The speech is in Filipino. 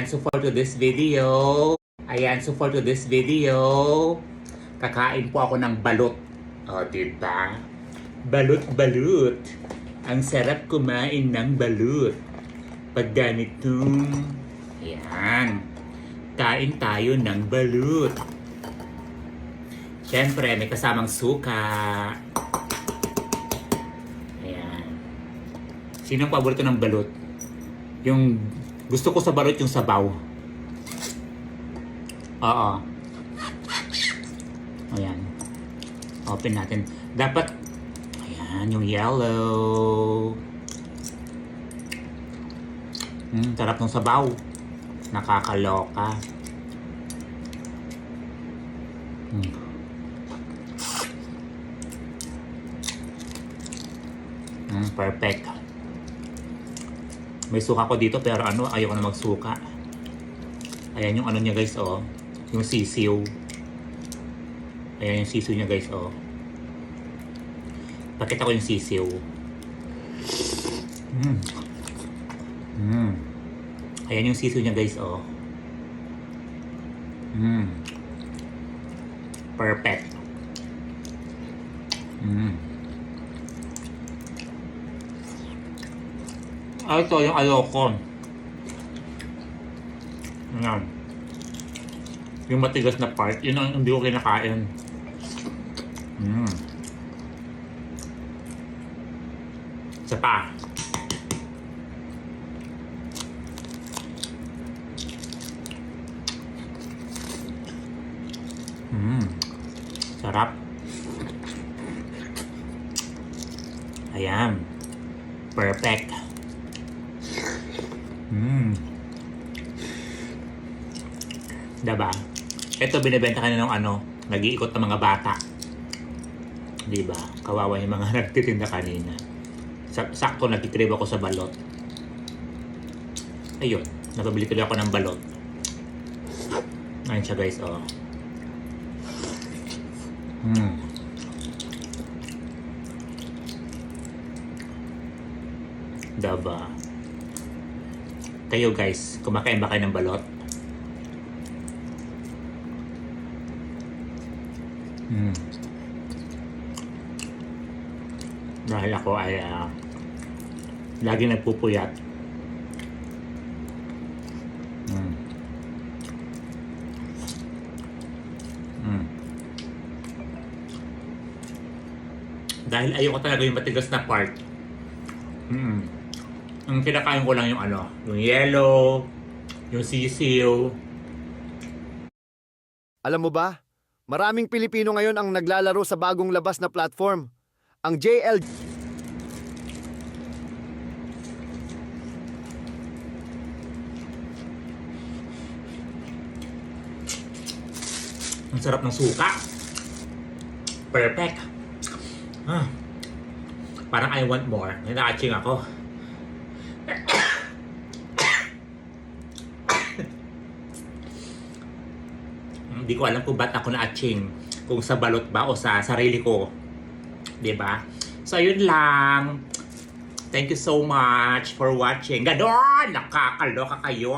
So for to this video, kakain po ako ng balot. O, diba? Balot. Ang sarap kumain ng balot. Pag ganitong, ayan, kain tayo ng balot. Siyempre, may kasamang suka. Ayan. Sinong paborito ng balot? Yung gusto ko sa balot yung sabaw. Oo. Ayan. Open natin. Dapat, ayan, yung yellow. Sarap ng sabaw. Nakakaloka. Perfect. May suka ko dito pero ayoko na magsuka. Ayan yung niya guys, oh. Yung sisiw. Ayan yung sisiw niya guys, oh. Pakita ko yung sisiw. Ayan yung sisiw niya guys, oh. Perfect. Ito yung ayoko. Ayan. Yung matigas na part, yun ang hindi ko kinakain. Isa pa. Sarap. Ayan. Perfect. Diba? Ito binibenta kanina ng nag-iikot ng mga bata. Diba? Kawawa yung mga nagtitinda kanina. Sakto nagtitrip ako sa balot. Ayun. Napabili tuloy ako ng balot. Ayun siya guys, oh. Diba? Kayo guys, kumakain ba kayo ng balot? Dahil ako ay lagi nagpupuyat. Dahil ayoko talaga yung matigas na part. Ang kinakain ko lang yung yung yellow, yung sisiw. Alam mo ba? Maraming Pilipino ngayon ang naglalaro sa bagong labas na platform, ang JL. Ang sarap ng suka. Perfect. Parang I want more. Nina-aching ako. Hindi ko alam kung ba't ako na-aching. Kung sa balot ba o sa sarili ko. Diba? So, yun lang. Thank you so much for watching. Ganon! Nakakaloka kayo.